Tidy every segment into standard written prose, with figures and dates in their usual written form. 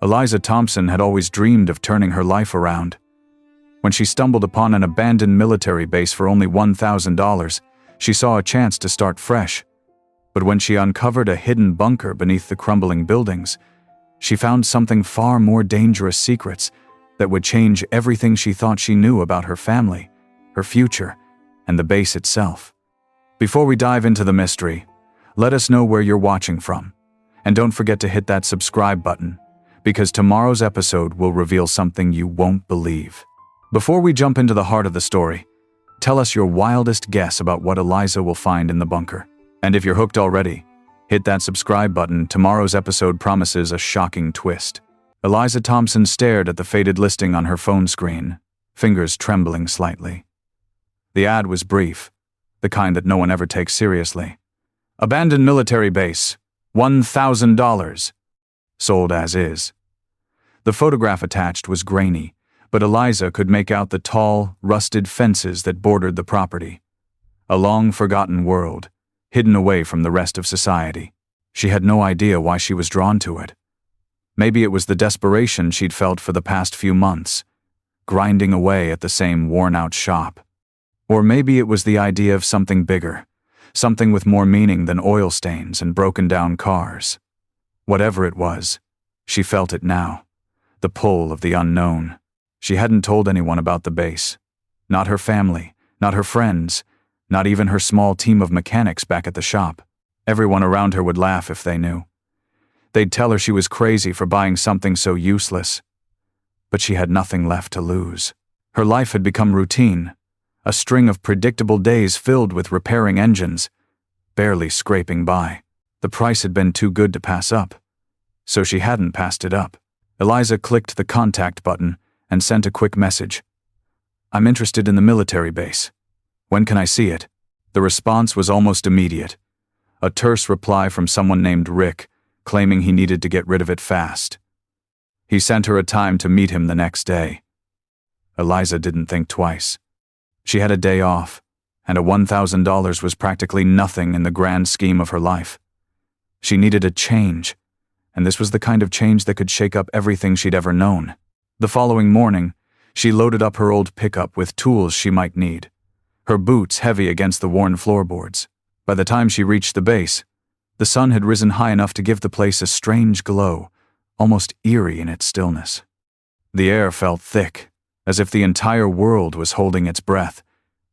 Eliza Thompson had always dreamed of turning her life around. When she stumbled upon an abandoned military base for only $1,000, she saw a chance to start fresh. But when she uncovered a hidden bunker beneath the crumbling buildings, she found something far more dangerous: secrets that would change everything she thought she knew about her family, her future, and the base itself. Before we dive into the mystery, let us know where you're watching from. And don't forget to hit that subscribe button, because tomorrow's episode will reveal something you won't believe. Before we jump into the heart of the story, tell us your wildest guess about what Eliza will find in the bunker. And if you're hooked already, hit that subscribe button. Tomorrow's episode promises a shocking twist. Eliza Thompson stared at the faded listing on her phone screen, fingers trembling slightly. The ad was brief, the kind that no one ever takes seriously. Abandoned military base, $1,000. Sold as is. The photograph attached was grainy, but Eliza could make out the tall, rusted fences that bordered the property. A long-forgotten world, hidden away from the rest of society. She had no idea why she was drawn to it. Maybe it was the desperation she'd felt for the past few months, grinding away at the same worn-out shop. Or maybe it was the idea of something bigger, something with more meaning than oil stains and broken-down cars. Whatever it was, she felt it now, the pull of the unknown. She hadn't told anyone about the base. Not her family, not her friends, not even her small team of mechanics back at the shop. Everyone around her would laugh if they knew. They'd tell her she was crazy for buying something so useless. But she had nothing left to lose. Her life had become routine, a string of predictable days filled with repairing engines, barely scraping by. The price had been too good to pass up, so she hadn't passed it up. Eliza clicked the contact button and sent a quick message. "I'm interested in the military base. When can I see it?" The response was almost immediate. A terse reply from someone named Rick, claiming he needed to get rid of it fast. He sent her a time to meet him the next day. Eliza didn't think twice. She had a day off, and a $1,000 was practically nothing in the grand scheme of her life. She needed a change, and this was the kind of change that could shake up everything she'd ever known. The following morning, she loaded up her old pickup with tools she might need, her boots heavy against the worn floorboards. By the time she reached the base, the sun had risen high enough to give the place a strange glow, almost eerie in its stillness. The air felt thick, as if the entire world was holding its breath,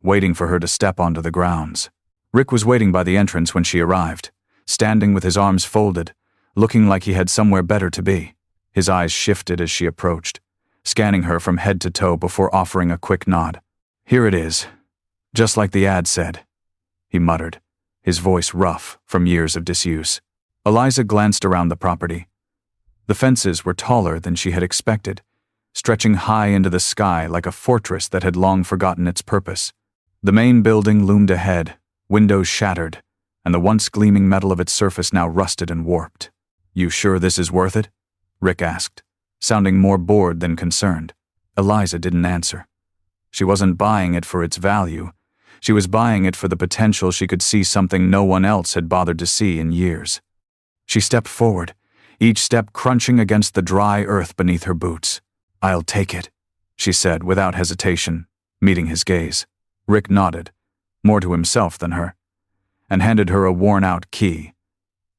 waiting for her to step onto the grounds. Rick was waiting by the entrance when she arrived, standing with his arms folded, looking like he had somewhere better to be. His eyes shifted as she approached, scanning her from head to toe before offering a quick nod. "Here it is, just like the ad said," he muttered, his voice rough from years of disuse. Eliza glanced around the property. The fences were taller than she had expected, stretching high into the sky like a fortress that had long forgotten its purpose. The main building loomed ahead, windows shattered, and the once gleaming metal of its surface now rusted and warped. "You sure this is worth it?" Rick asked, sounding more bored than concerned. Eliza didn't answer. She wasn't buying it for its value. She was buying it for the potential she could see something no one else had bothered to see in years. She stepped forward, each step crunching against the dry earth beneath her boots. "I'll take it," she said without hesitation, meeting his gaze. Rick nodded, more to himself than her, and handed her a worn-out key.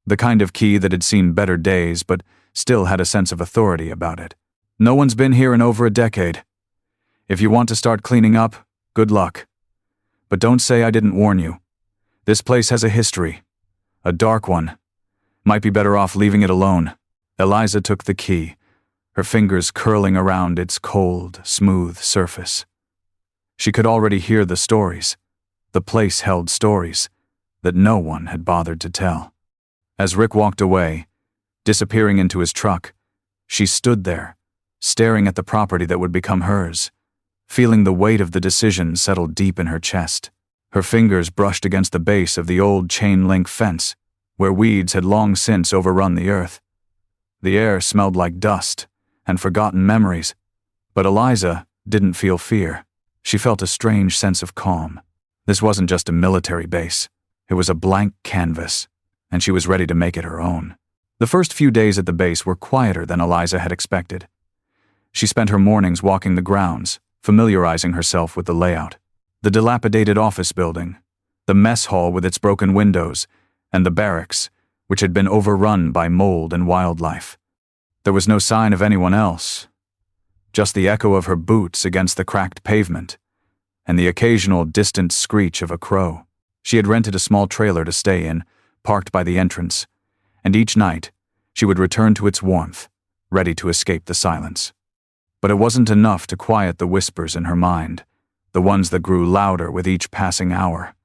The kind of key that had seen better days but still had a sense of authority about it. "No one's been here in over a decade. If you want to start cleaning up, good luck. But don't say I didn't warn you. This place has a history. A dark one. Might be better off leaving it alone." Eliza took the key, her fingers curling around its cold, smooth surface. She could already hear the stories. The place held stories that no one had bothered to tell. As Rick walked away, disappearing into his truck, she stood there, staring at the property that would become hers, feeling the weight of the decision settle deep in her chest. Her fingers brushed against the base of the old chain-link fence, where weeds had long since overrun the earth. The air smelled like dust and forgotten memories, but Eliza didn't feel fear. She felt a strange sense of calm. This wasn't just a military base. It was a blank canvas, and she was ready to make it her own. The first few days at the base were quieter than Eliza had expected. She spent her mornings walking the grounds, familiarizing herself with the layout. The dilapidated office building, the mess hall with its broken windows, and the barracks, which had been overrun by mold and wildlife. There was no sign of anyone else, just the echo of her boots against the cracked pavement, and the occasional distant screech of a crow. She had rented a small trailer to stay in, parked by the entrance, and each night she would return to its warmth, ready to escape the silence. But it wasn't enough to quiet the whispers in her mind, the ones that grew louder with each passing hour.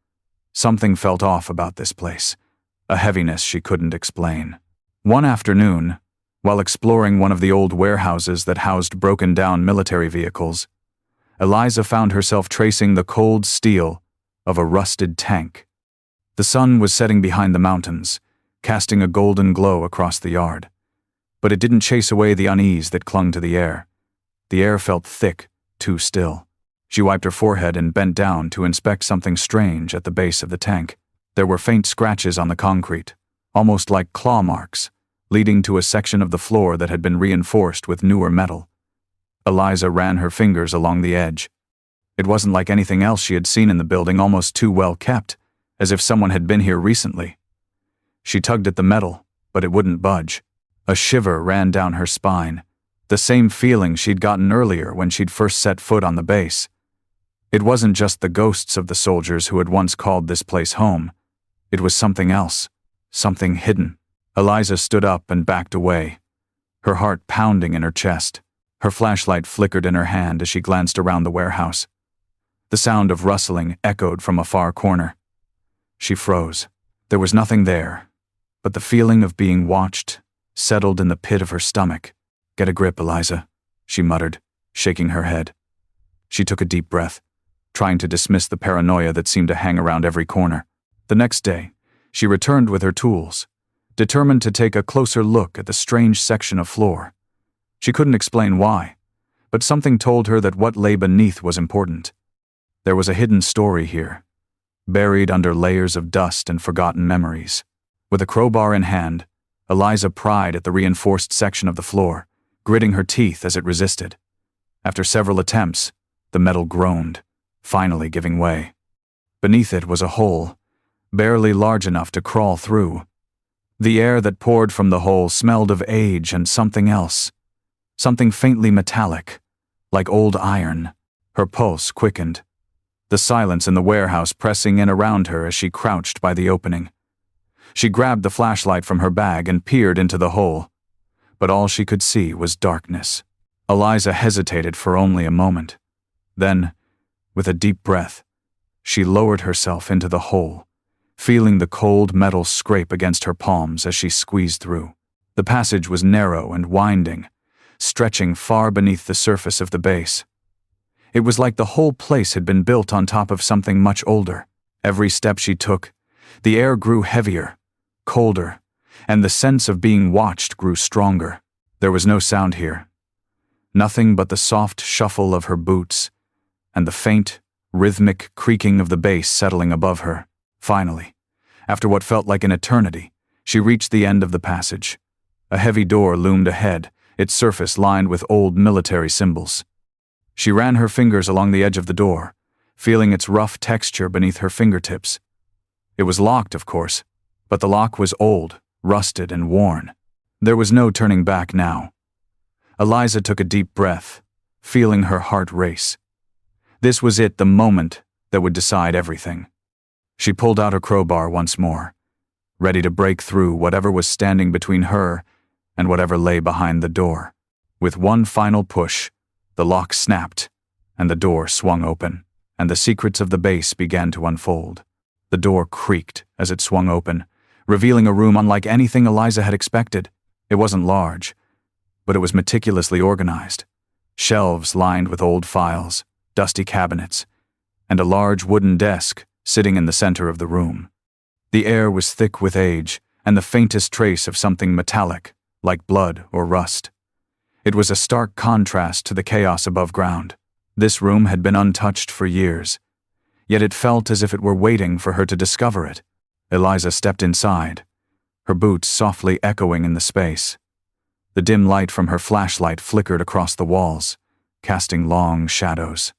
Something felt off about this place, a heaviness she couldn't explain. One afternoon, while exploring one of the old warehouses that housed broken-down military vehicles, Eliza found herself tracing the cold steel of a rusted tank. The sun was setting behind the mountains, casting a golden glow across the yard. But it didn't chase away the unease that clung to the air. The air felt thick, too still. She wiped her forehead and bent down to inspect something strange at the base of the tank. There were faint scratches on the concrete, almost like claw marks, leading to a section of the floor that had been reinforced with newer metal. Eliza ran her fingers along the edge. It wasn't like anything else she had seen in the building, almost too well kept, as if someone had been here recently. She tugged at the metal, but it wouldn't budge. A shiver ran down her spine, the same feeling she'd gotten earlier when she'd first set foot on the base. It wasn't just the ghosts of the soldiers who had once called this place home. It was something else, something hidden. Eliza stood up and backed away, her heart pounding in her chest. Her flashlight flickered in her hand as she glanced around the warehouse. The sound of rustling echoed from a far corner. She froze. There was nothing there, but the feeling of being watched settled in the pit of her stomach. "Get a grip, Eliza," she muttered, shaking her head. She took a deep breath, trying to dismiss the paranoia that seemed to hang around every corner. The next day, she returned with her tools, determined to take a closer look at the strange section of floor. She couldn't explain why, but something told her that what lay beneath was important. There was a hidden story here, buried under layers of dust and forgotten memories. With a crowbar in hand, Eliza pried at the reinforced section of the floor, gritting her teeth as it resisted. After several attempts, the metal groaned, finally giving way. Beneath it was a hole, barely large enough to crawl through. The air that poured from the hole smelled of age and something else, something faintly metallic, like old iron. Her pulse quickened, the silence in the warehouse pressing in around her as she crouched by the opening. She grabbed the flashlight from her bag and peered into the hole, but all she could see was darkness. Eliza hesitated for only a moment. Then, with a deep breath, she lowered herself into the hole, feeling the cold metal scrape against her palms as she squeezed through. The passage was narrow and winding, stretching far beneath the surface of the base. It was like the whole place had been built on top of something much older. Every step she took, the air grew heavier, colder, and the sense of being watched grew stronger. There was no sound here. Nothing but the soft shuffle of her boots and the faint, rhythmic creaking of the base settling above her. Finally, after what felt like an eternity, she reached the end of the passage. A heavy door loomed ahead, its surface lined with old military symbols. She ran her fingers along the edge of the door, feeling its rough texture beneath her fingertips. It was locked, of course, but the lock was old, rusted, and worn. There was no turning back now. Eliza took a deep breath, feeling her heart race. This was it, the moment that would decide everything. She pulled out her crowbar once more, ready to break through whatever was standing between her and whatever lay behind the door. With one final push, the lock snapped, and the door swung open, and the secrets of the base began to unfold. The door creaked as it swung open, revealing a room unlike anything Eliza had expected. It wasn't large, but it was meticulously organized. Shelves lined with old files, dusty cabinets, and a large wooden desk sitting in the center of the room. The air was thick with age and the faintest trace of something metallic, like blood or rust. It was a stark contrast to the chaos above ground. This room had been untouched for years, yet it felt as if it were waiting for her to discover it. Eliza stepped inside, her boots softly echoing in the space. The dim light from her flashlight flickered across the walls, casting long shadows.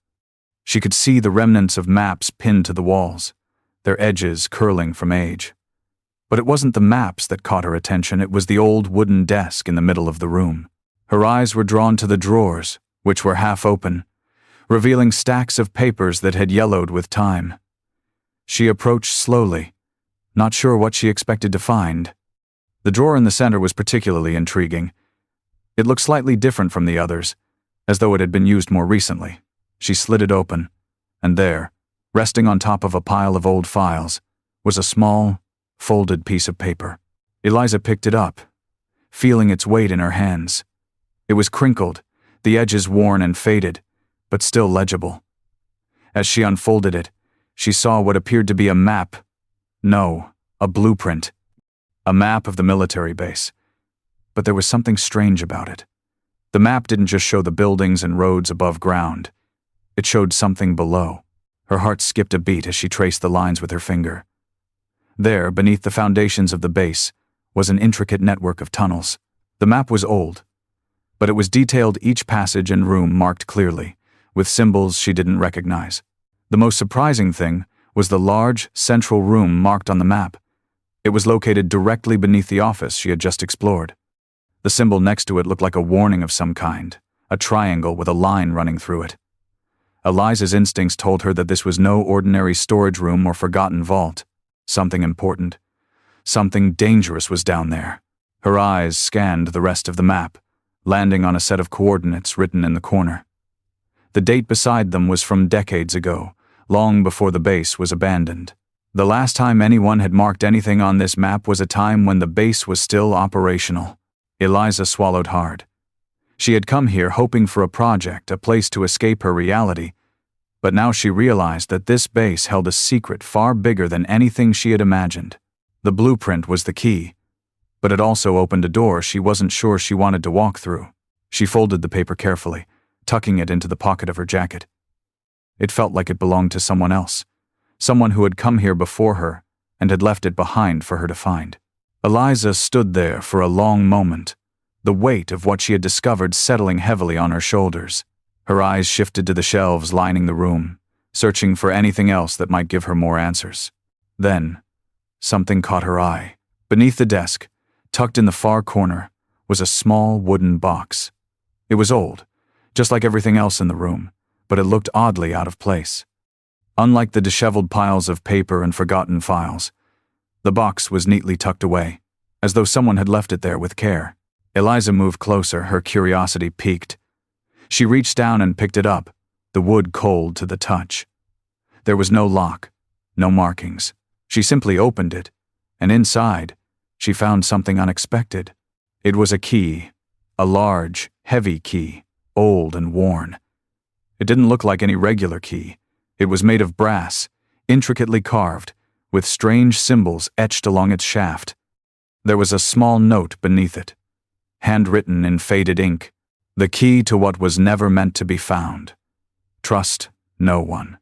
She could see the remnants of maps pinned to the walls, their edges curling from age. But it wasn't the maps that caught her attention, it was the old wooden desk in the middle of the room. Her eyes were drawn to the drawers, which were half open, revealing stacks of papers that had yellowed with time. She approached slowly, not sure what she expected to find. The drawer in the center was particularly intriguing. It looked slightly different from the others, as though it had been used more recently. She slid it open, and there, resting on top of a pile of old files, was a small, folded piece of paper. Eliza picked it up, feeling its weight in her hands. It was crinkled, the edges worn and faded, but still legible. As she unfolded it, she saw what appeared to be a map. No, a blueprint. A map of the military base. But there was something strange about it. The map didn't just show the buildings and roads above ground. It showed something below. Her heart skipped a beat as she traced the lines with her finger. There, beneath the foundations of the base, was an intricate network of tunnels. The map was old, but it was detailed, each passage and room marked clearly, with symbols she didn't recognize. The most surprising thing was the large, central room marked on the map. It was located directly beneath the office she had just explored. The symbol next to it looked like a warning of some kind, a triangle with a line running through it. Eliza's instincts told her that this was no ordinary storage room or forgotten vault. Something important, something dangerous was down there. Her eyes scanned the rest of the map, landing on a set of coordinates written in the corner. The date beside them was from decades ago, long before the base was abandoned. The last time anyone had marked anything on this map was a time when the base was still operational. Eliza swallowed hard. She had come here hoping for a project, a place to escape her reality, but now she realized that this base held a secret far bigger than anything she had imagined. The blueprint was the key, but it also opened a door she wasn't sure she wanted to walk through. She folded the paper carefully, tucking it into the pocket of her jacket. It felt like it belonged to someone else, someone who had come here before her and had left it behind for her to find. Eliza stood there for a long moment, the weight of what she had discovered settling heavily on her shoulders. Her eyes shifted to the shelves lining the room, searching for anything else that might give her more answers. Then, something caught her eye. Beneath the desk, tucked in the far corner, was a small wooden box. It was old, just like everything else in the room, but it looked oddly out of place. Unlike the disheveled piles of paper and forgotten files, the box was neatly tucked away, as though someone had left it there with care. Eliza moved closer, her curiosity piqued. She reached down and picked it up, the wood cold to the touch. There was no lock, no markings. She simply opened it, and inside, she found something unexpected. It was a key, a large, heavy key, old and worn. It didn't look like any regular key. It was made of brass, intricately carved, with strange symbols etched along its shaft. There was a small note beneath it, handwritten in faded ink. The key to what was never meant to be found. Trust no one.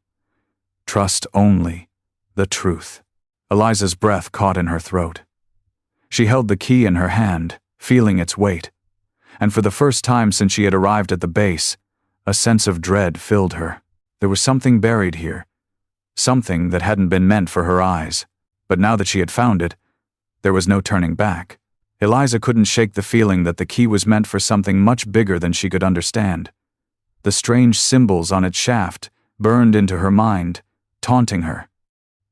Trust only the truth. Eliza's breath caught in her throat. She held the key in her hand, feeling its weight, and for the first time since she had arrived at the base, a sense of dread filled her. There was something buried here, something that hadn't been meant for her eyes, but now that she had found it, there was no turning back. Eliza couldn't shake the feeling that the key was meant for something much bigger than she could understand. The strange symbols on its shaft burned into her mind, taunting her.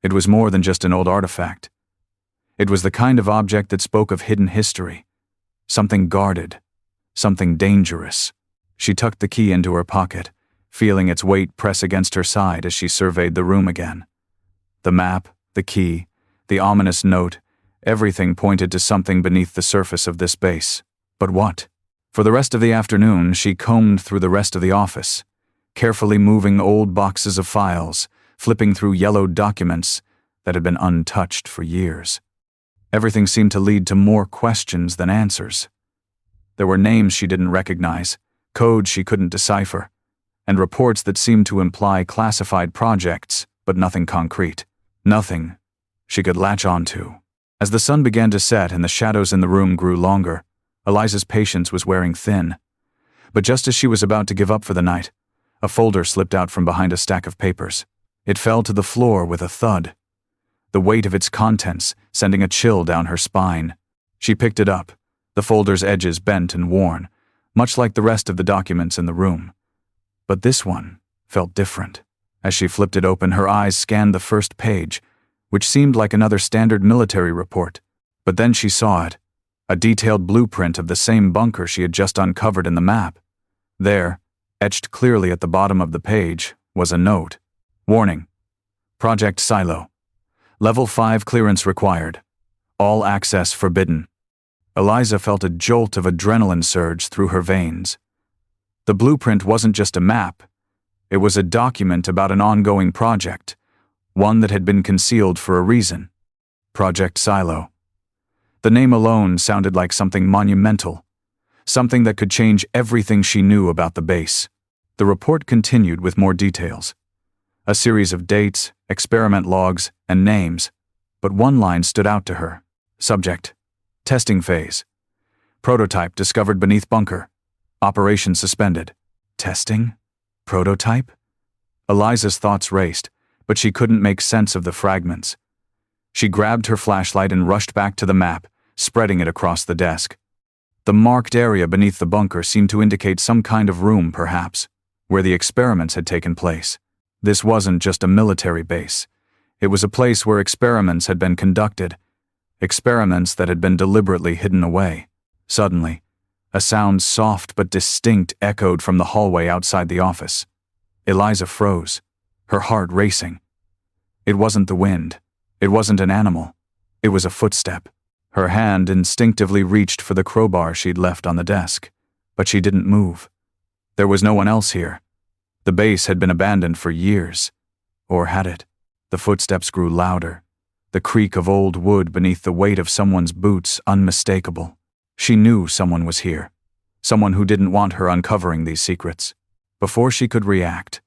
It was more than just an old artifact. It was the kind of object that spoke of hidden history, something guarded, something dangerous. She tucked the key into her pocket, feeling its weight press against her side as she surveyed the room again. The map, the key, the ominous note, everything pointed to something beneath the surface of this base. But what? For the rest of the afternoon, she combed through the rest of the office, carefully moving old boxes of files, flipping through yellowed documents that had been untouched for years. Everything seemed to lead to more questions than answers. There were names she didn't recognize, codes she couldn't decipher, and reports that seemed to imply classified projects, but nothing concrete. Nothing she could latch onto. As the sun began to set and the shadows in the room grew longer, Eliza's patience was wearing thin. But just as she was about to give up for the night, a folder slipped out from behind a stack of papers. It fell to the floor with a thud, the weight of its contents sending a chill down her spine. She picked it up, the folder's edges bent and worn, much like the rest of the documents in the room. But this one felt different. As she flipped it open, her eyes scanned the first page, which seemed like another standard military report. But then she saw it, a detailed blueprint of the same bunker she had just uncovered in the map. There, etched clearly at the bottom of the page, was a note. Warning. Project Silo. Level 5 clearance required. All access forbidden. Eliza felt a jolt of adrenaline surge through her veins. The blueprint wasn't just a map. It was a document about an ongoing project, one that had been concealed for a reason. Project Silo. The name alone sounded like something monumental, something that could change everything she knew about the base. The report continued with more details. A series of dates, experiment logs, and names, but one line stood out to her. Subject. Testing phase. Prototype discovered beneath bunker. Operation suspended. Testing? Prototype? Eliza's thoughts raced, but she couldn't make sense of the fragments. She grabbed her flashlight and rushed back to the map, spreading it across the desk. The marked area beneath the bunker seemed to indicate some kind of room, perhaps, where the experiments had taken place. This wasn't just a military base. It was a place where experiments had been conducted, experiments that had been deliberately hidden away. Suddenly, a sound soft but distinct echoed from the hallway outside the office. Eliza froze, her heart racing. It wasn't the wind. It wasn't an animal. It was a footstep. Her hand instinctively reached for the crowbar she'd left on the desk, but she didn't move. There was no one else here. The base had been abandoned for years. Or had it? The footsteps grew louder, the creak of old wood beneath the weight of someone's boots unmistakable. She knew someone was here, someone who didn't want her uncovering these secrets. Before she could react,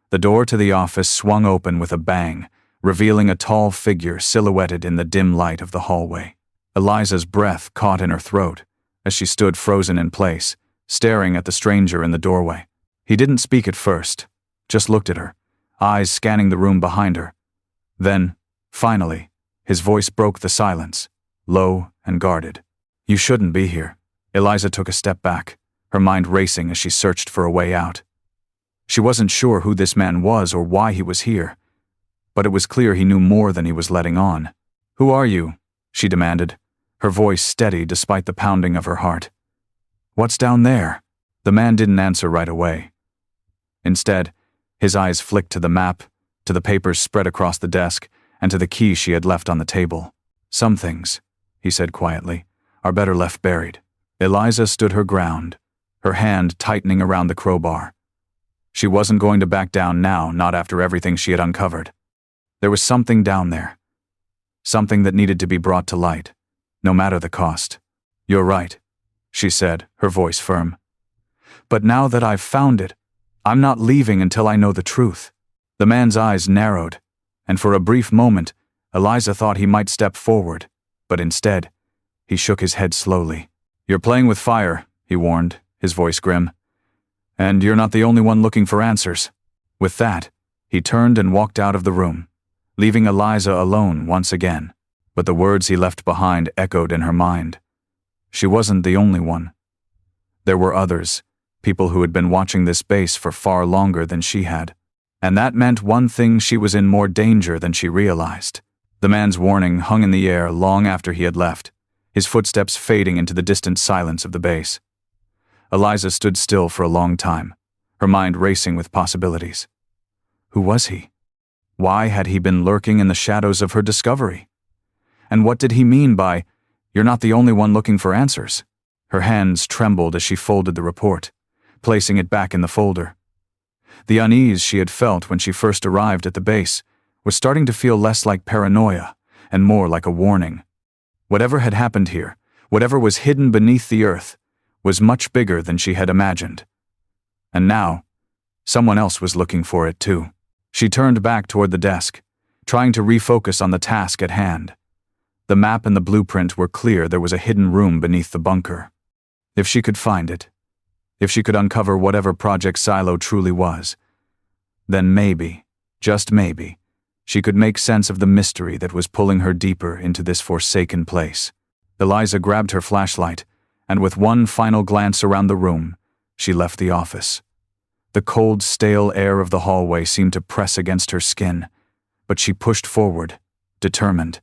the door to the office swung open with a bang, revealing a tall figure silhouetted in the dim light of the hallway. Eliza's breath caught in her throat as she stood frozen in place, staring at the stranger in the doorway. He didn't speak at first, just looked at her, eyes scanning the room behind her. Then, finally, his voice broke the silence, low and guarded. "You shouldn't be here." Eliza took a step back, her mind racing as she searched for a way out. She wasn't sure who this man was or why he was here, but it was clear he knew more than he was letting on. "Who are you?" she demanded, her voice steady despite the pounding of her heart. "What's down there?" The man didn't answer right away. Instead, his eyes flicked to the map, to the papers spread across the desk, and to the key she had left on the table. "Some things," he said quietly, "are better left buried." Eliza stood her ground, her hand tightening around the crowbar. She wasn't going to back down now, not after everything she had uncovered. There was something down there. Something that needed to be brought to light, no matter the cost. "You're right," she said, her voice firm. "But now that I've found it, I'm not leaving until I know the truth." The man's eyes narrowed, and for a brief moment, Eliza thought he might step forward, but instead, he shook his head slowly. "You're playing with fire," he warned, his voice grim. "And you're not the only one looking for answers." With that, he turned and walked out of the room, leaving Eliza alone once again. But the words he left behind echoed in her mind. She wasn't the only one. There were others, people who had been watching this base for far longer than she had. And that meant one thing: she was in more danger than she realized. The man's warning hung in the air long after he had left, his footsteps fading into the distant silence of the base. Eliza stood still for a long time, her mind racing with possibilities. Who was he? Why had he been lurking in the shadows of her discovery? And what did he mean by, "You're not the only one looking for answers"? Her hands trembled as she folded the report, placing it back in the folder. The unease she had felt when she first arrived at the base was starting to feel less like paranoia and more like a warning. Whatever had happened here, whatever was hidden beneath the earth, was much bigger than she had imagined. And now, someone else was looking for it too. She turned back toward the desk, trying to refocus on the task at hand. The map and the blueprint were clear. There was a hidden room beneath the bunker. If she could find it, if she could uncover whatever Project Silo truly was, then maybe, just maybe, she could make sense of the mystery that was pulling her deeper into this forsaken place. Eliza grabbed her flashlight, and with one final glance around the room, she left the office. The cold, stale air of the hallway seemed to press against her skin, but she pushed forward, determined.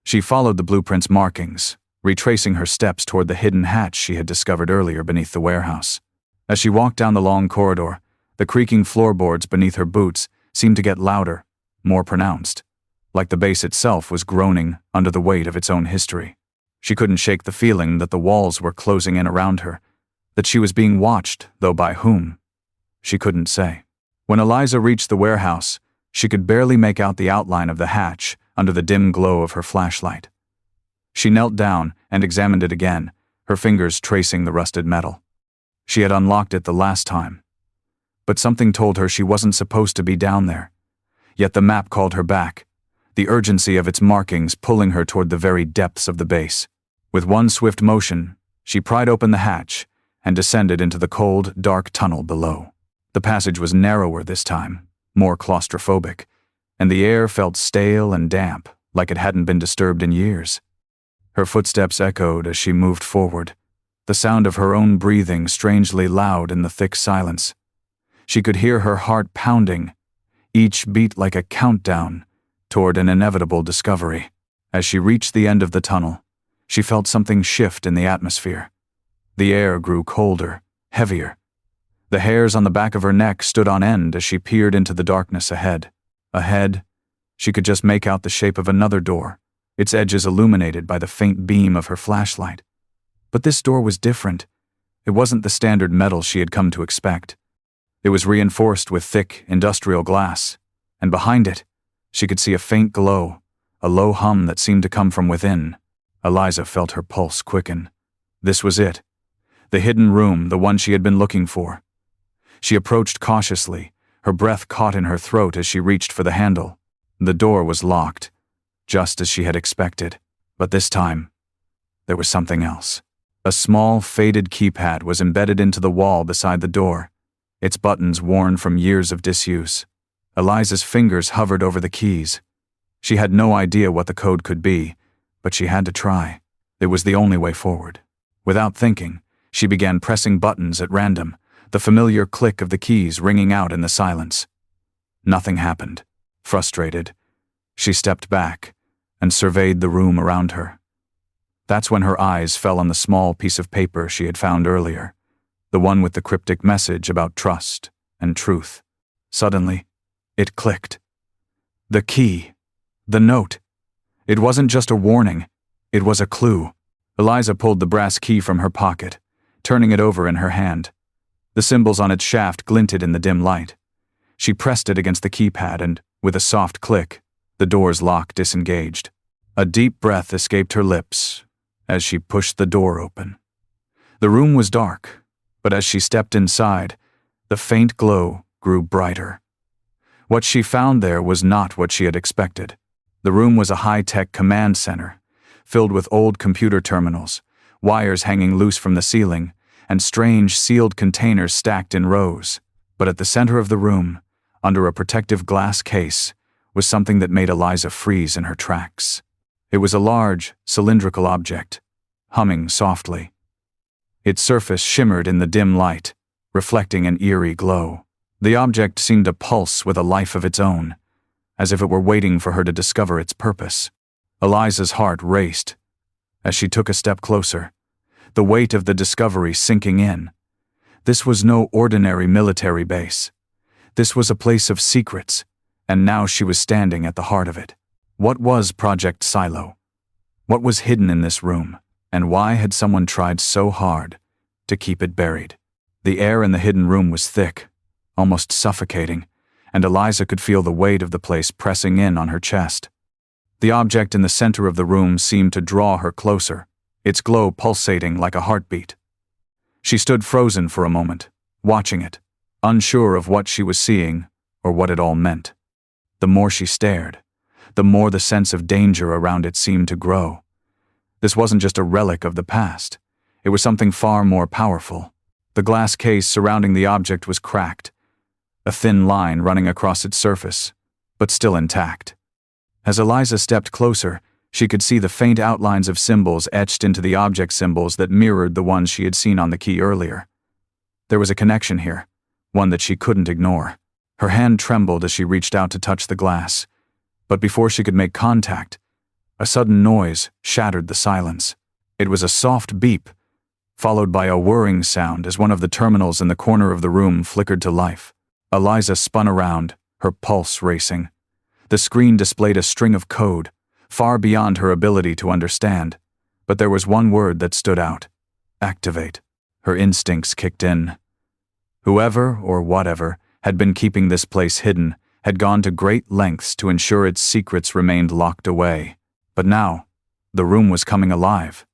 She followed the blueprint's markings, retracing her steps toward the hidden hatch she had discovered earlier beneath the warehouse. As she walked down the long corridor, the creaking floorboards beneath her boots seemed to get louder, more pronounced, like the base itself was groaning under the weight of its own history. She couldn't shake the feeling that the walls were closing in around her, that she was being watched, though by whom? She couldn't say. When Eliza reached the warehouse, she could barely make out the outline of the hatch under the dim glow of her flashlight. She knelt down and examined it again, her fingers tracing the rusted metal. She had unlocked it the last time. But something told her she wasn't supposed to be down there. Yet the map called her back, the urgency of its markings pulling her toward the very depths of the base. With one swift motion, she pried open the hatch and descended into the cold, dark tunnel below. The passage was narrower this time, more claustrophobic, and the air felt stale and damp, like it hadn't been disturbed in years. Her footsteps echoed as she moved forward, the sound of her own breathing strangely loud in the thick silence. She could hear her heart pounding, each beat like a countdown toward an inevitable discovery. As she reached the end of the tunnel, she felt something shift in the atmosphere. The air grew colder, heavier. The hairs on the back of her neck stood on end as she peered into the darkness ahead. Ahead, she could just make out the shape of another door, its edges illuminated by the faint beam of her flashlight. But this door was different. It wasn't the standard metal she had come to expect. It was reinforced with thick, industrial glass, and behind it, she could see a faint glow, a low hum that seemed to come from within. Eliza felt her pulse quicken. This was it. The hidden room, the one she had been looking for. She approached cautiously, her breath caught in her throat as she reached for the handle. The door was locked, just as she had expected. But this time, there was something else. A small, faded keypad was embedded into the wall beside the door, its buttons worn from years of disuse. Eliza's fingers hovered over the keys. She had no idea what the code could be, but she had to try. It was the only way forward. Without thinking, she began pressing buttons at random, the familiar click of the keys ringing out in the silence. Nothing happened. Frustrated, she stepped back and surveyed the room around her. That's when her eyes fell on the small piece of paper she had found earlier, the one with the cryptic message about trust and truth. Suddenly, it clicked. The key. The note. It wasn't just a warning, it was a clue. Eliza pulled the brass key from her pocket, turning it over in her hand. The symbols on its shaft glinted in the dim light. She pressed it against the keypad and, with a soft click, the door's lock disengaged. A deep breath escaped her lips as she pushed the door open. The room was dark, but as she stepped inside, the faint glow grew brighter. What she found there was not what she had expected. The room was a high-tech command center, filled with old computer terminals, wires hanging loose from the ceiling, and strange sealed containers stacked in rows. But at the center of the room, under a protective glass case, was something that made Eliza freeze in her tracks. It was a large, cylindrical object, humming softly. Its surface shimmered in the dim light, reflecting an eerie glow. The object seemed to pulse with a life of its own, as if it were waiting for her to discover its purpose. Eliza's heart raced as she took a step closer, the weight of the discovery sinking in. This was no ordinary military base. This was a place of secrets, and now she was standing at the heart of it. What was Project Silo? What was hidden in this room, and why had someone tried so hard to keep it buried? The air in the hidden room was thick, almost suffocating, and Eliza could feel the weight of the place pressing in on her chest. The object in the center of the room seemed to draw her closer, its glow pulsating like a heartbeat. She stood frozen for a moment, watching it, unsure of what she was seeing or what it all meant. The more she stared, the more the sense of danger around it seemed to grow. This wasn't just a relic of the past. It was something far more powerful. The glass case surrounding the object was cracked, a thin line running across its surface, but still intact. As Eliza stepped closer, she could see the faint outlines of symbols etched into the object symbols that mirrored the ones she had seen on the key earlier. There was a connection here, one that she couldn't ignore. Her hand trembled as she reached out to touch the glass, but before she could make contact, a sudden noise shattered the silence. It was a soft beep, followed by a whirring sound as one of the terminals in the corner of the room flickered to life. Eliza spun around, her pulse racing. The screen displayed a string of code, far beyond her ability to understand, but there was one word that stood out: activate. Her instincts kicked in. Whoever or whatever had been keeping this place hidden had gone to great lengths to ensure its secrets remained locked away. But now, the room was coming alive,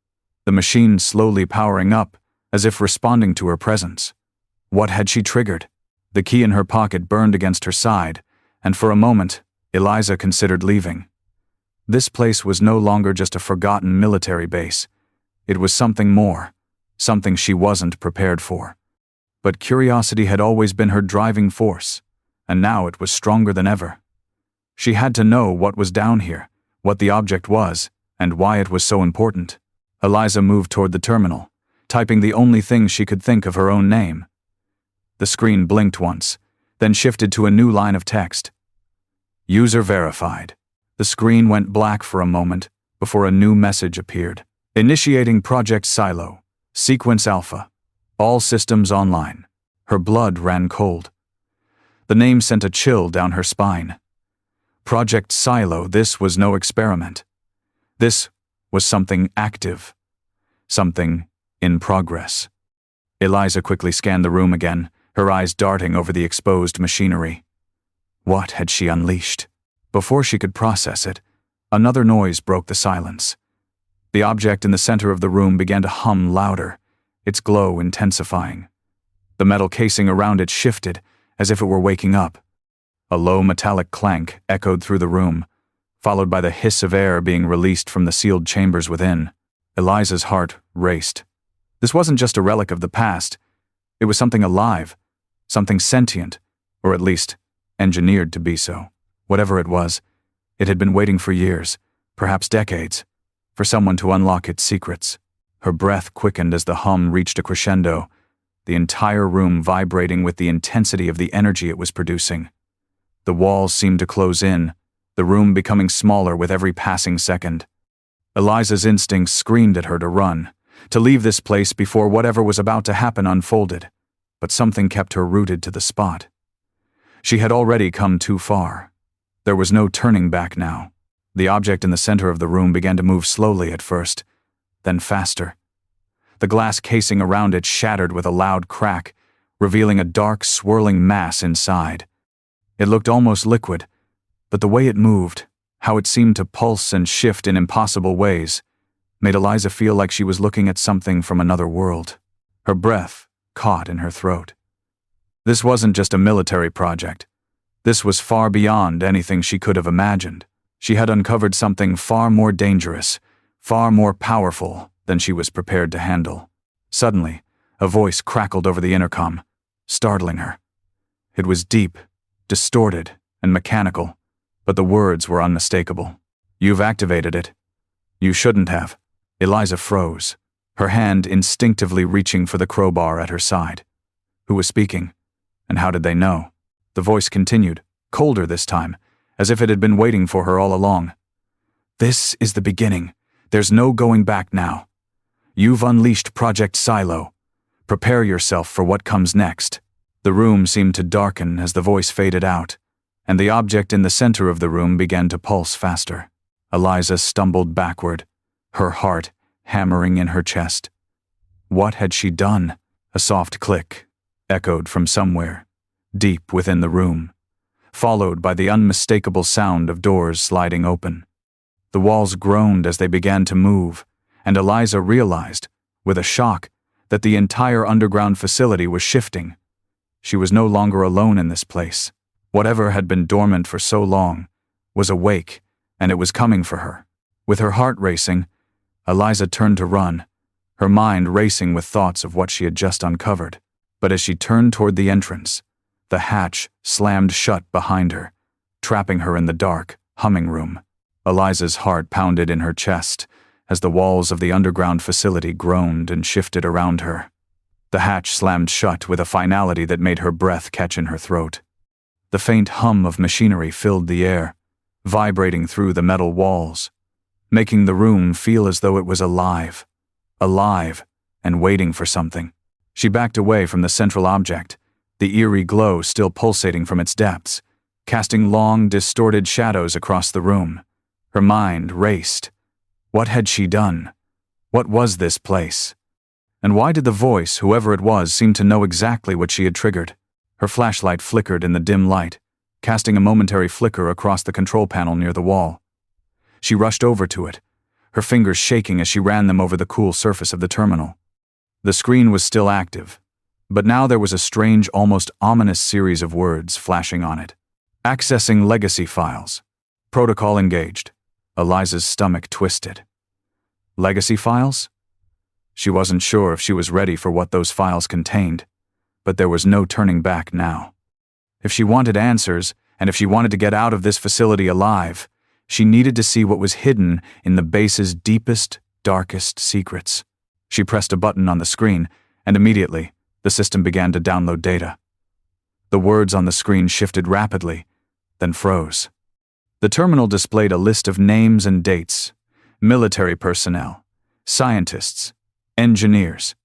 the machine slowly powering up, as if responding to her presence. What had she triggered? The key in her pocket burned against her side, and for a moment, Eliza considered leaving. This place was no longer just a forgotten military base. It was something more, something she wasn't prepared for. But curiosity had always been her driving force, and now it was stronger than ever. She had to know what was down here, what the object was, and why it was so important. Eliza moved toward the terminal, typing the only thing she could think of: her own name. The screen blinked once, then shifted to a new line of text. User verified. The screen went black for a moment before a new message appeared. Initiating Project Silo. Sequence Alpha. All systems online. Her blood ran cold. The name sent a chill down her spine. Project Silo, this was no experiment. This was something active. Something in progress. Eliza quickly scanned the room again, her eyes darting over the exposed machinery. What had she unleashed? Before she could process it, another noise broke the silence. The object in the center of the room began to hum louder, its glow intensifying. The metal casing around it shifted, as if it were waking up. A low metallic clank echoed through the room, followed by the hiss of air being released from the sealed chambers within. Eliza's heart raced. This wasn't just a relic of the past. It was something alive, something sentient, or at least engineered to be so. Whatever it was, it had been waiting for years, perhaps decades, for someone to unlock its secrets. Her breath quickened as the hum reached a crescendo, the entire room vibrating with the intensity of the energy it was producing. The walls seemed to close in, the room becoming smaller with every passing second. Eliza's instincts screamed at her to run, to leave this place before whatever was about to happen unfolded, but something kept her rooted to the spot. She had already come too far. There was no turning back now. The object in the center of the room began to move slowly at first, then faster. The glass casing around it shattered with a loud crack, revealing a dark, swirling mass inside. It looked almost liquid, but the way it moved, how it seemed to pulse and shift in impossible ways, made Eliza feel like she was looking at something from another world. Her breath caught in her throat. This wasn't just a military project. This was far beyond anything she could have imagined. She had uncovered something far more dangerous, far more powerful than she was prepared to handle. Suddenly, a voice crackled over the intercom, startling her. It was deep, distorted, and mechanical, but the words were unmistakable. You've activated it. You shouldn't have. Eliza froze, her hand instinctively reaching for the crowbar at her side. Who was speaking? And how did they know? The voice continued, colder this time, as if it had been waiting for her all along. This is the beginning. There's no going back now. You've unleashed Project Silo. Prepare yourself for what comes next. The room seemed to darken as the voice faded out, and the object in the center of the room began to pulse faster. Eliza stumbled backward, her heart hammering in her chest. What had she done? A soft click echoed from somewhere, deep within the room, followed by the unmistakable sound of doors sliding open. The walls groaned as they began to move, and Eliza realized, with a shock, that the entire underground facility was shifting. She was no longer alone in this place. Whatever had been dormant for so long was awake and it was coming for her. With her heart racing, Eliza turned to run, her mind racing with thoughts of what she had just uncovered. But as she turned toward the entrance, the hatch slammed shut behind her, trapping her in the dark, humming room. Eliza's heart pounded in her chest as the walls of the underground facility groaned and shifted around her. The hatch slammed shut with a finality that made her breath catch in her throat. The faint hum of machinery filled the air, vibrating through the metal walls, making the room feel as though it was alive and waiting for something. She backed away from the central object, the eerie glow still pulsating from its depths, casting long, distorted shadows across the room. Her mind raced. What had she done? What was this place? And why did the voice, whoever it was, seem to know exactly what she had triggered? Her flashlight flickered in the dim light, casting a momentary flicker across the control panel near the wall. She rushed over to it, her fingers shaking as she ran them over the cool surface of the terminal. The screen was still active, but now there was a strange, almost ominous series of words flashing on it. Accessing legacy files. Protocol engaged. Eliza's stomach twisted. Legacy files? She wasn't sure if she was ready for what those files contained, but there was no turning back now. If she wanted answers, and if she wanted to get out of this facility alive, she needed to see what was hidden in the base's deepest, darkest secrets. She pressed a button on the screen, and immediately, the system began to download data. The words on the screen shifted rapidly, then froze. The terminal displayed a list of names and dates: military personnel, scientists, engineers.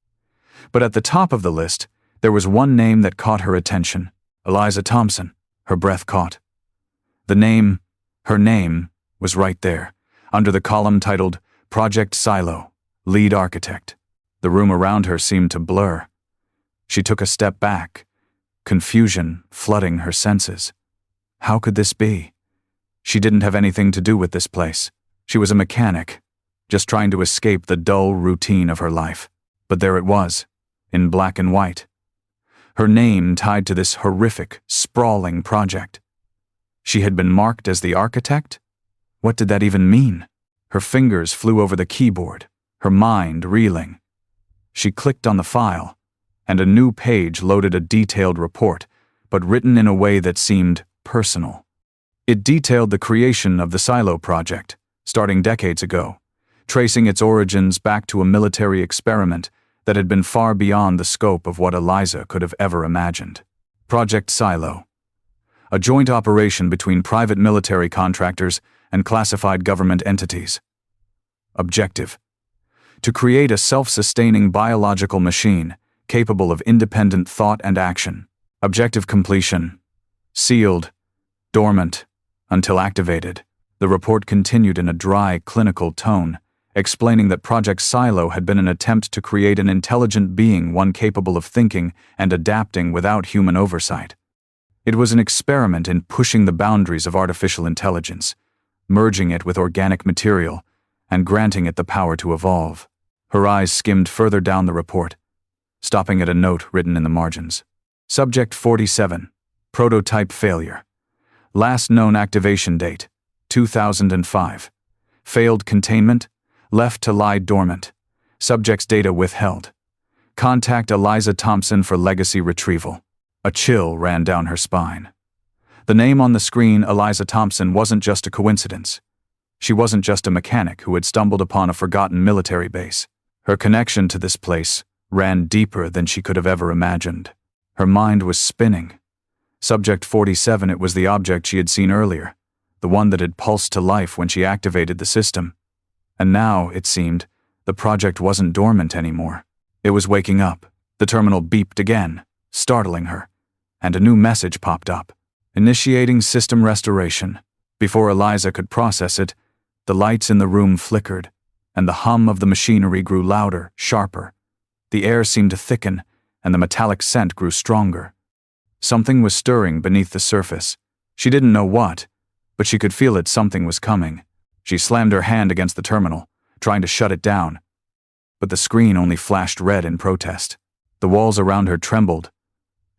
But at the top of the list, there was one name that caught her attention: Eliza Thompson. Her breath caught. Her name, was right there, under the column titled Project Silo, Lead Architect. The room around her seemed to blur. She took a step back, confusion flooding her senses. How could this be? She didn't have anything to do with this place. She was a mechanic, just trying to escape the dull routine of her life. But there it was, in black and white. Her name tied to this horrific, sprawling project. She had been marked as the architect? What did that even mean? Her fingers flew over the keyboard, her mind reeling. She clicked on the file, and a new page loaded a detailed report, but written in a way that seemed personal. It detailed the creation of the Silo project, starting decades ago, tracing its origins back to a military experiment that had been far beyond the scope of what Eliza could have ever imagined. Project Silo, a joint operation between private military contractors and classified government entities. Objective: to create a self-sustaining biological machine capable of independent thought and action. Objective completion: sealed, dormant, until activated. The report continued in a dry, clinical tone, explaining that Project Silo had been an attempt to create an intelligent being, one capable of thinking and adapting without human oversight. It was an experiment in pushing the boundaries of artificial intelligence, merging it with organic material, and granting it the power to evolve. Her eyes skimmed further down the report, stopping at a note written in the margins. Subject 47, prototype failure. Last known activation date, 2005. Failed containment, left to lie dormant. Subject's data withheld. Contact Eliza Thompson for legacy retrieval. A chill ran down her spine. The name on the screen, Eliza Thompson, wasn't just a coincidence. She wasn't just a mechanic who had stumbled upon a forgotten military base. Her connection to this place ran deeper than she could have ever imagined. Her mind was spinning. Subject 47, it was the object she had seen earlier, the one that had pulsed to life when she activated the system. And now, it seemed, the project wasn't dormant anymore. It was waking up. The terminal beeped again, startling her, and a new message popped up. Initiating system restoration. Before Eliza could process it, the lights in the room flickered, and the hum of the machinery grew louder, sharper. The air seemed to thicken, and the metallic scent grew stronger. Something was stirring beneath the surface. She didn't know what, but she could feel that something was coming. She slammed her hand against the terminal, trying to shut it down. But the screen only flashed red in protest. The walls around her trembled,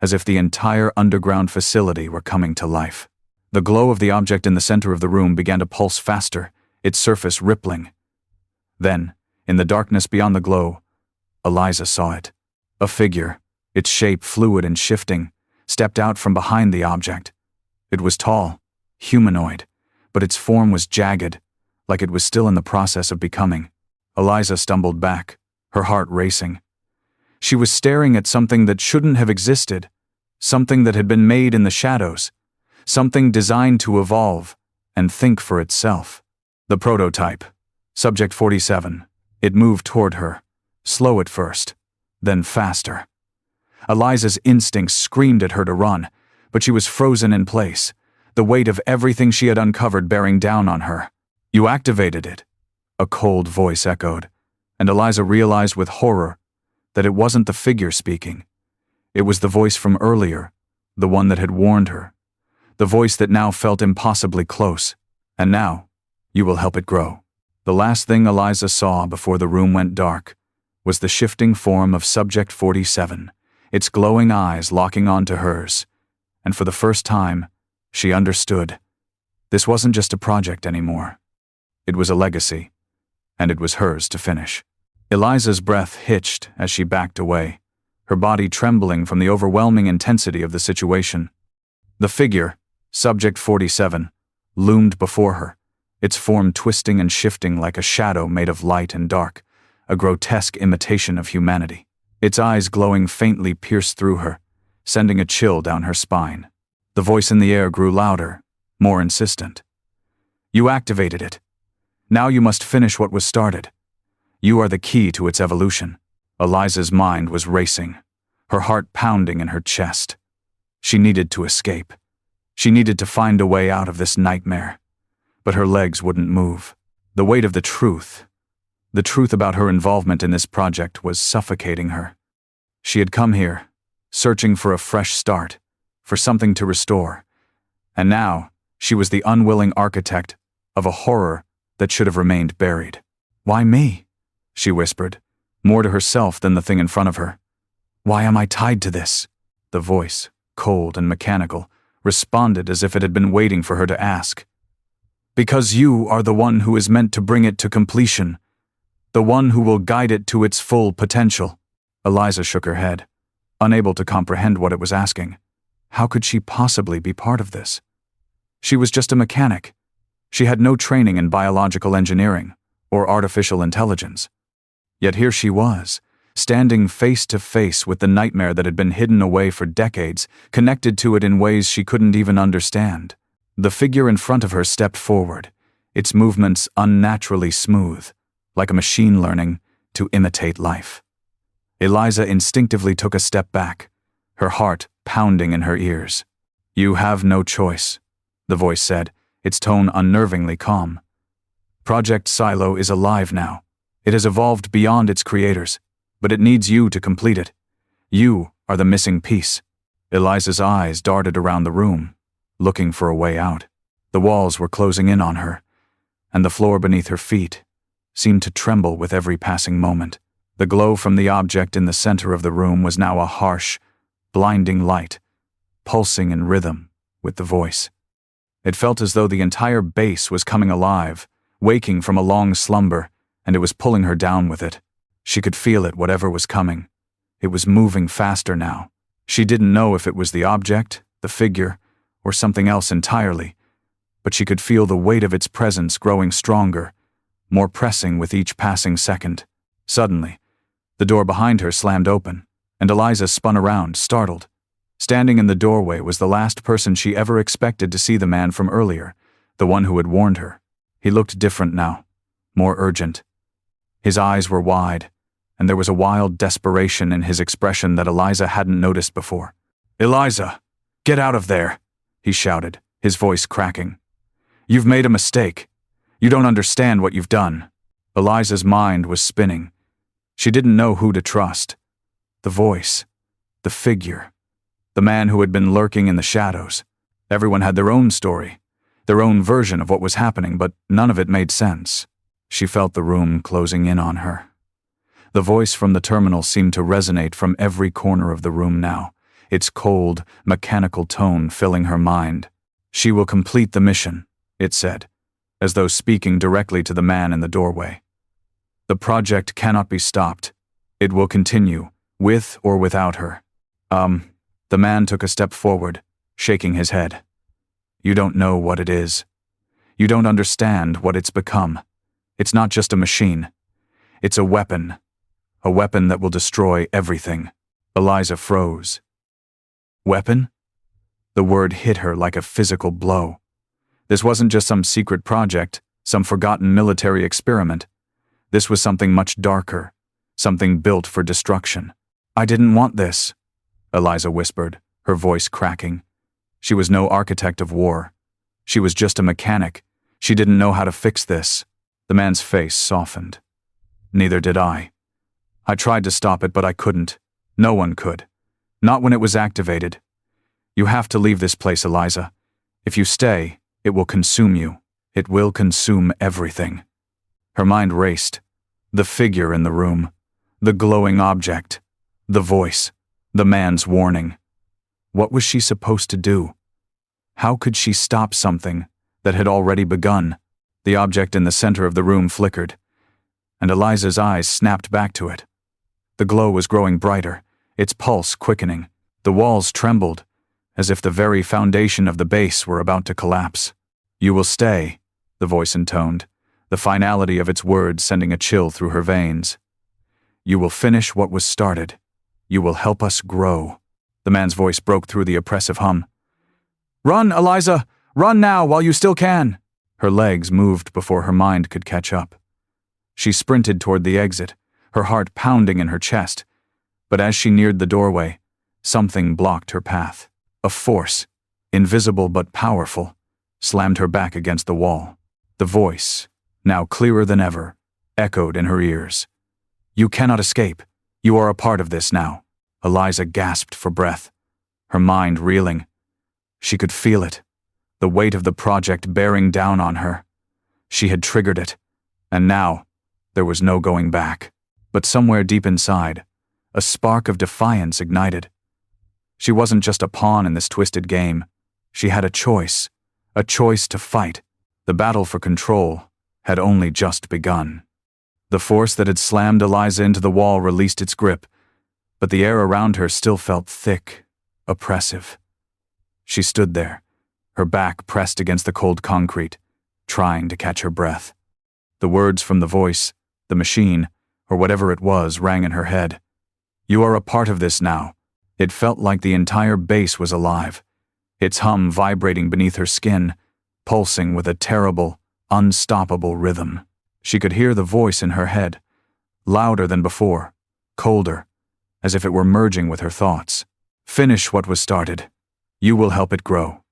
as if the entire underground facility were coming to life. The glow of the object in the center of the room began to pulse faster, its surface rippling. Then, in the darkness beyond the glow, Eliza saw it. A figure, its shape fluid and shifting, stepped out from behind the object. It was tall, humanoid, but its form was jagged, like it was still in the process of becoming. Eliza stumbled back, her heart racing. She was staring at something that shouldn't have existed, something that had been made in the shadows, something designed to evolve and think for itself. The prototype, Subject 47. It moved toward her, slow at first, then faster. Eliza's instincts screamed at her to run, but she was frozen in place, the weight of everything she had uncovered bearing down on her. "You activated it," a cold voice echoed, and Eliza realized with horror that it wasn't the figure speaking. It was the voice from earlier, the one that had warned her, the voice that now felt impossibly close. "And now, you will help it grow." The last thing Eliza saw before the room went dark was the shifting form of Subject 47, its glowing eyes locking onto hers, and for the first time, she understood. This wasn't just a project anymore. It was a legacy, and it was hers to finish. Eliza's breath hitched as she backed away, her body trembling from the overwhelming intensity of the situation. The figure, Subject 47, loomed before her, its form twisting and shifting like a shadow made of light and dark, a grotesque imitation of humanity. Its eyes glowing faintly pierced through her, sending a chill down her spine. The voice in the air grew louder, more insistent. "You activated it. Now you must finish what was started. You are the key to its evolution." Eliza's mind was racing, her heart pounding in her chest. She needed to escape. She needed to find a way out of this nightmare. But her legs wouldn't move. The weight of the truth about her involvement in this project was suffocating her. She had come here, searching for a fresh start, for something to restore. And now, she was the unwilling architect of a horror that should have remained buried. "Why me?" she whispered, more to herself than the thing in front of her. "Why am I tied to this?" The voice, cold and mechanical, responded as if it had been waiting for her to ask. "Because you are the one who is meant to bring it to completion, the one who will guide it to its full potential." Eliza shook her head, unable to comprehend what it was asking. How could she possibly be part of this? She was just a mechanic. She had no training in biological engineering or artificial intelligence. Yet here she was, standing face to face with the nightmare that had been hidden away for decades, connected to it in ways she couldn't even understand. The figure in front of her stepped forward, its movements unnaturally smooth, like a machine learning to imitate life. Eliza instinctively took a step back, her heart pounding in her ears. "You have no choice," the voice said, its tone unnervingly calm. "Project Silo is alive now. It has evolved beyond its creators, but it needs you to complete it. You are the missing piece." Eliza's eyes darted around the room, looking for a way out. The walls were closing in on her, and the floor beneath her feet seemed to tremble with every passing moment. The glow from the object in the center of the room was now a harsh, blinding light, pulsing in rhythm with the voice. It felt as though the entire base was coming alive, waking from a long slumber, and it was pulling her down with it. She could feel it, whatever was coming. It was moving faster now. She didn't know if it was the object, the figure, or something else entirely, but she could feel the weight of its presence growing stronger, more pressing with each passing second. Suddenly, the door behind her slammed open, and Eliza spun around, startled. Standing in the doorway was the last person she ever expected to see, the man from earlier, the one who had warned her. He looked different now, more urgent. His eyes were wide, and there was a wild desperation in his expression that Eliza hadn't noticed before. "Eliza, get out of there," he shouted, his voice cracking. "You've made a mistake. You don't understand what you've done." Eliza's mind was spinning. She didn't know who to trust. The voice, the figure, the man who had been lurking in the shadows. Everyone had their own story, their own version of what was happening, but none of it made sense. She felt the room closing in on her. The voice from the terminal seemed to resonate from every corner of the room now, its cold, mechanical tone filling her mind. She will complete the mission, it said, as though speaking directly to the man in the doorway. The project cannot be stopped. It will continue, with or without her. The man took a step forward, shaking his head. You don't know what it is. You don't understand what it's become. It's not just a machine. It's a weapon that will destroy everything. Eliza froze. Weapon? The word hit her like a physical blow. This wasn't just some secret project, some forgotten military experiment. This was something much darker, something built for destruction. I didn't want this, Eliza whispered, her voice cracking. She was no architect of war. She was just a mechanic. She didn't know how to fix this. The man's face softened. Neither did I. I tried to stop it, but I couldn't. No one could. Not when it was activated. You have to leave this place, Eliza. If you stay, it will consume you. It will consume everything. Her mind raced. The figure in the room. The glowing object. The voice. The man's warning. What was she supposed to do? How could she stop something that had already begun? The object in the center of the room flickered, and Eliza's eyes snapped back to it. The glow was growing brighter, its pulse quickening. The walls trembled, as if the very foundation of the base were about to collapse. You will stay, the voice intoned, the finality of its words sending a chill through her veins. You will finish what was started. You will help us grow. The man's voice broke through the oppressive hum. Run, Eliza! Run now while you still can! Her legs moved before her mind could catch up. She sprinted toward the exit, her heart pounding in her chest. But as she neared the doorway, something blocked her path. A force, invisible but powerful, slammed her back against the wall. The voice, now clearer than ever, echoed in her ears. You cannot escape. You are a part of this now. Eliza gasped for breath, her mind reeling. She could feel it, the weight of the project bearing down on her. She had triggered it, and now there was no going back. But somewhere deep inside, a spark of defiance ignited. She wasn't just a pawn in this twisted game. She had a choice to fight. The battle for control had only just begun. The force that had slammed Eliza into the wall released its grip, but the air around her still felt thick, oppressive. She stood there, her back pressed against the cold concrete, trying to catch her breath. The words from the voice, the machine, or whatever it was, rang in her head. You are a part of this now. It felt like the entire base was alive, its hum vibrating beneath her skin, pulsing with a terrible, unstoppable rhythm. She could hear the voice in her head, louder than before, colder, as if it were merging with her thoughts. Finish what was started. You will help it grow.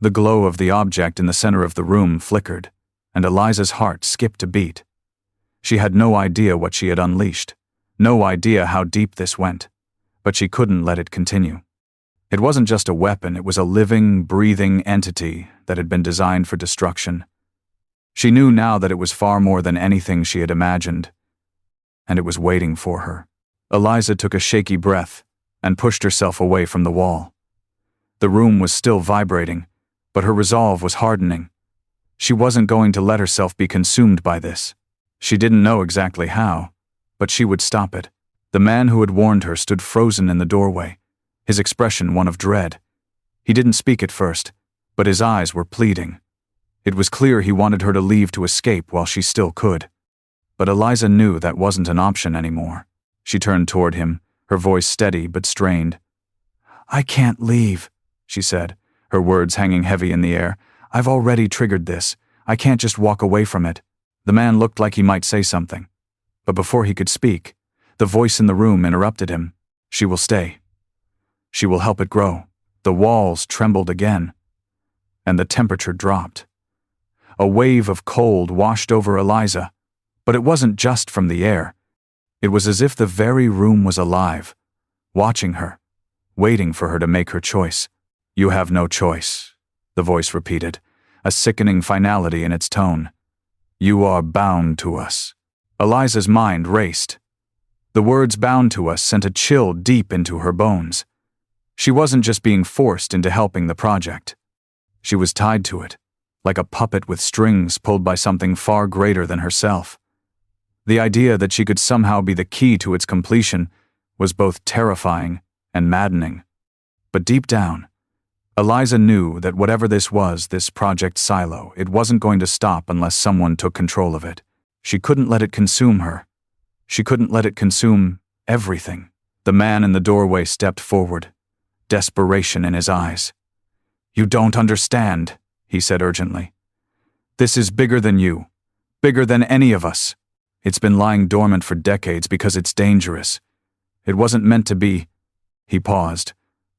The glow of the object in the center of the room flickered, and Eliza's heart skipped a beat. She had no idea what she had unleashed, no idea how deep this went, but she couldn't let it continue. It wasn't just a weapon, it was a living, breathing entity that had been designed for destruction. She knew now that it was far more than anything she had imagined, and it was waiting for her. Eliza took a shaky breath and pushed herself away from the wall. The room was still vibrating, but her resolve was hardening. She wasn't going to let herself be consumed by this. She didn't know exactly how, but she would stop it. The man who had warned her stood frozen in the doorway, his expression one of dread. He didn't speak at first, but his eyes were pleading. It was clear he wanted her to leave to escape while she still could. But Eliza knew that wasn't an option anymore. She turned toward him, her voice steady but strained. I can't leave, she said, her words hanging heavy in the air. I've already triggered this. I can't just walk away from it. The man looked like he might say something, but before he could speak, the voice in the room interrupted him. She will stay. She will help it grow. The walls trembled again, and the temperature dropped. A wave of cold washed over Eliza, but it wasn't just from the air. It was as if the very room was alive, watching her, waiting for her to make her choice. You have no choice, the voice repeated, a sickening finality in its tone. You are bound to us. Eliza's mind raced. The words bound to us sent a chill deep into her bones. She wasn't just being forced into helping the project. She was tied to it, like a puppet with strings pulled by something far greater than herself. The idea that she could somehow be the key to its completion was both terrifying and maddening. But deep down, Eliza knew that whatever this was, this Project Silo, it wasn't going to stop unless someone took control of it. She couldn't let it consume her. She couldn't let it consume everything. The man in the doorway stepped forward, desperation in his eyes. "You don't understand," he said urgently. "This is bigger than you, bigger than any of us. It's been lying dormant for decades because it's dangerous. It wasn't meant to be." He paused,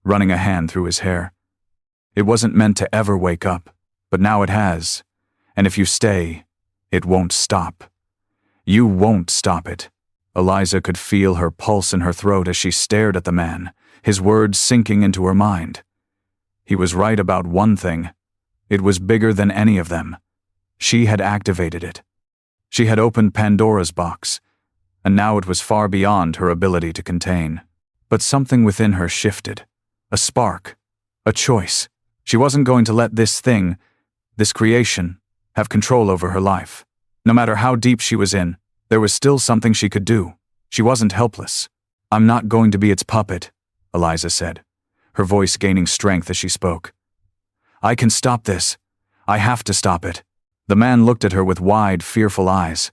running a hand through his hair. "It wasn't meant to ever wake up, but now it has. And if you stay, it won't stop. You won't stop it." Eliza could feel her pulse in her throat as she stared at the man, his words sinking into her mind. He was right about one thing. It was bigger than any of them. She had activated it. She had opened Pandora's box, and now it was far beyond her ability to contain. But something within her shifted. A spark. A choice. She wasn't going to let this thing, this creation, have control over her life. No matter how deep she was in, there was still something she could do. She wasn't helpless. "I'm not going to be its puppet," Eliza said, her voice gaining strength as she spoke. "I can stop this. I have to stop it." The man looked at her with wide, fearful eyes,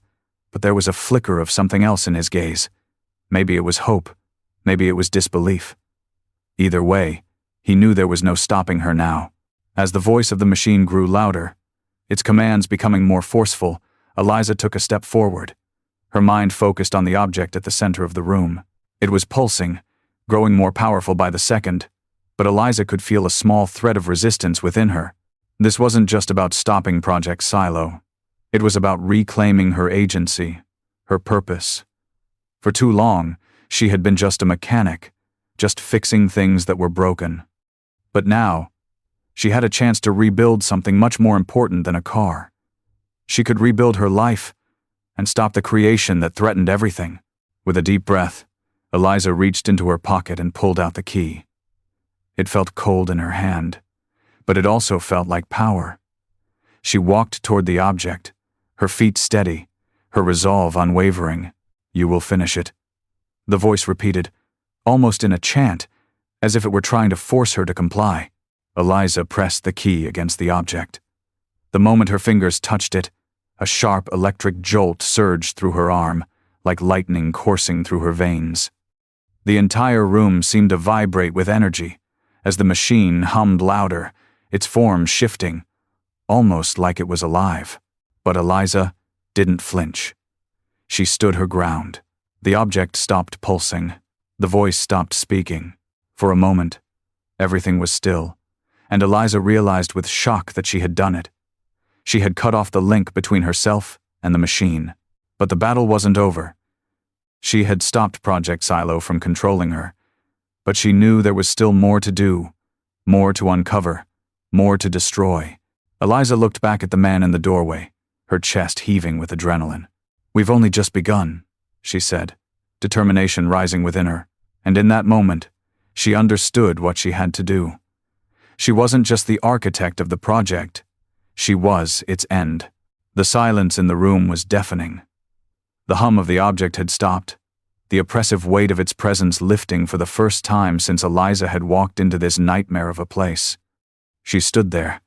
but there was a flicker of something else in his gaze. Maybe it was hope. Maybe it was disbelief. Either way, he knew there was no stopping her now. As the voice of the machine grew louder, its commands becoming more forceful, Eliza took a step forward. Her mind focused on the object at the center of the room. It was pulsing, growing more powerful by the second, but Eliza could feel a small thread of resistance within her. This wasn't just about stopping Project Silo. It was about reclaiming her agency, her purpose. For too long, she had been just a mechanic, just fixing things that were broken. But now, she had a chance to rebuild something much more important than a car. She could rebuild her life and stop the creation that threatened everything. With a deep breath, Eliza reached into her pocket and pulled out the key. It felt cold in her hand, but it also felt like power. She walked toward the object, her feet steady, her resolve unwavering. "You will finish it," the voice repeated, almost in a chant, as if it were trying to force her to comply. Eliza pressed the key against the object. The moment her fingers touched it, a sharp electric jolt surged through her arm, like lightning coursing through her veins. The entire room seemed to vibrate with energy, as the machine hummed louder, its form shifting, almost like it was alive. But Eliza didn't flinch. She stood her ground. The object stopped pulsing. The voice stopped speaking. For a moment, everything was still, and Eliza realized with shock that she had done it. She had cut off the link between herself and the machine. But the battle wasn't over. She had stopped Project Silo from controlling her, but she knew there was still more to do, more to uncover, more to destroy. Eliza looked back at the man in the doorway, her chest heaving with adrenaline. "We've only just begun," she said, determination rising within her, and in that moment, she understood what she had to do. She wasn't just the architect of the project, she was its end. The silence in the room was deafening. The hum of the object had stopped, the oppressive weight of its presence lifting for the first time since Eliza had walked into this nightmare of a place. She stood there,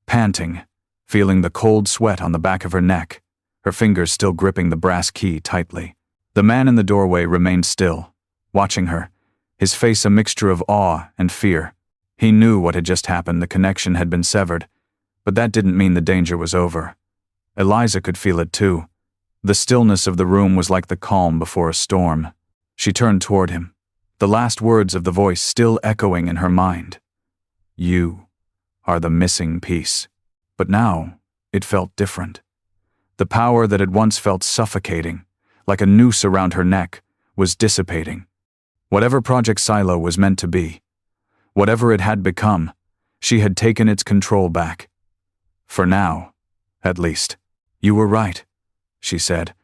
panting, feeling the cold sweat on the back of her neck, her fingers still gripping the brass key tightly. The man in the doorway remained still, watching her, his face a mixture of awe and fear. He knew what had just happened, the connection had been severed, but that didn't mean the danger was over. Eliza could feel it too. The stillness of the room was like the calm before a storm. She turned toward him, the last words of the voice still echoing in her mind. "You are the missing piece." But now, it felt different. The power that had once felt suffocating, like a noose around her neck, was dissipating. Whatever Project Silo was meant to be, whatever it had become, she had taken its control back. For now, at least. "You were right," she said,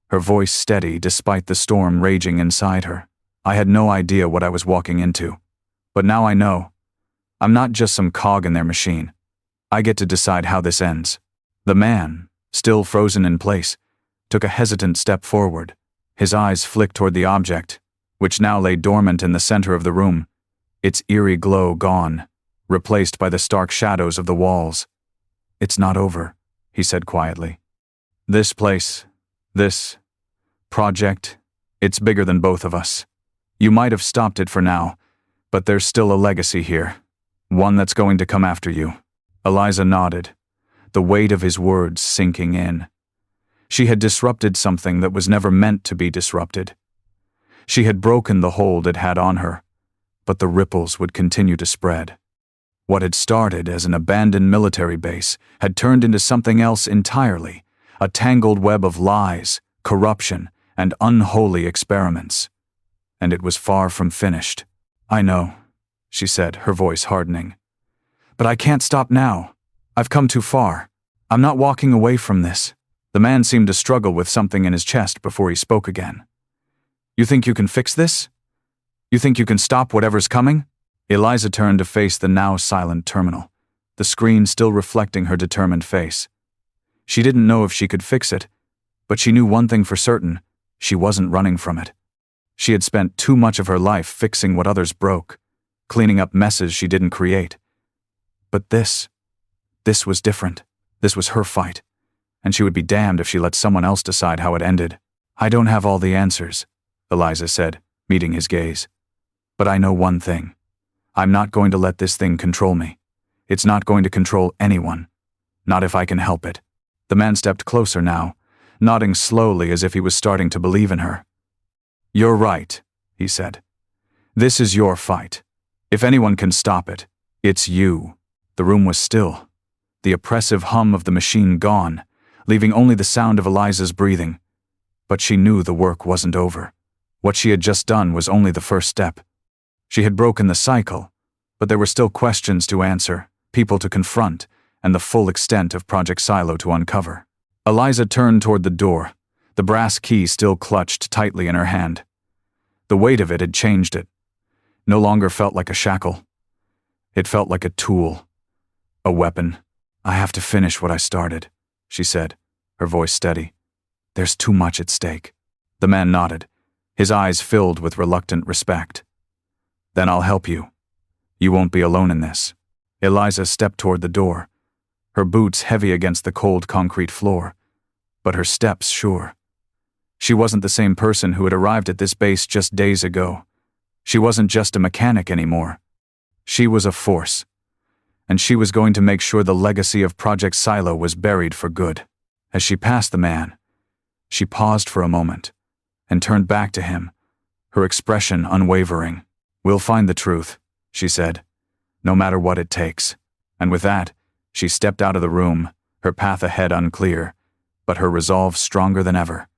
her voice steady despite the storm raging inside her. "I had no idea what I was walking into. But now I know. I'm not just some cog in their machine. I get to decide how this ends. The man, still frozen in place, took a hesitant step forward. His eyes flicked toward the object, which now lay dormant in the center of the room, its eerie glow gone, replaced by the stark shadows of the walls. "It's not over," he said quietly. "This place, this project, it's bigger than both of us. You might have stopped it for now, but there's still a legacy here, one that's going to come after you." Eliza nodded, the weight of his words sinking in. She had disrupted something that was never meant to be disrupted. She had broken the hold it had on her, but the ripples would continue to spread. What had started as an abandoned military base had turned into something else entirely, a tangled web of lies, corruption, and unholy experiments. And it was far from finished. "I know," she said, her voice hardening. "But I can't stop now. I've come too far. I'm not walking away from this." The man seemed to struggle with something in his chest before he spoke again. "You think you can fix this? You think you can stop whatever's coming?" Eliza turned to face the now silent terminal, the screen still reflecting her determined face. She didn't know if she could fix it, but she knew one thing for certain: she wasn't running from it. She had spent too much of her life fixing what others broke, cleaning up messes she didn't create. But this was different. This was her fight, and she would be damned if she let someone else decide how it ended. "I don't have all the answers," Eliza said, meeting his gaze. "But I know one thing. I'm not going to let this thing control me. It's not going to control anyone. Not if I can help it." The man stepped closer now, nodding slowly as if he was starting to believe in her. "You're right," he said. "This is your fight. If anyone can stop it, it's you." The room was still, the oppressive hum of the machine gone, leaving only the sound of Eliza's breathing. But she knew the work wasn't over. What she had just done was only the first step. She had broken the cycle, but there were still questions to answer, people to confront, and the full extent of Project Silo to uncover. Eliza turned toward the door, the brass key still clutched tightly in her hand. The weight of it had changed it. No longer felt like a shackle. It felt like a tool, a weapon. "I have to finish what I started," she said, her voice steady. "There's too much at stake." The man nodded, his eyes filled with reluctant respect. "Then I'll help you. You won't be alone in this." Eliza stepped toward the door, her boots heavy against the cold concrete floor, but her steps sure. She wasn't the same person who had arrived at this base just days ago. She wasn't just a mechanic anymore. She was a force, and she was going to make sure the legacy of Project Silo was buried for good. As she passed the man, she paused for a moment and turned back to him, her expression unwavering. "We'll find the truth," she said, "no matter what it takes." And with that, she stepped out of the room, her path ahead unclear, but her resolve stronger than ever.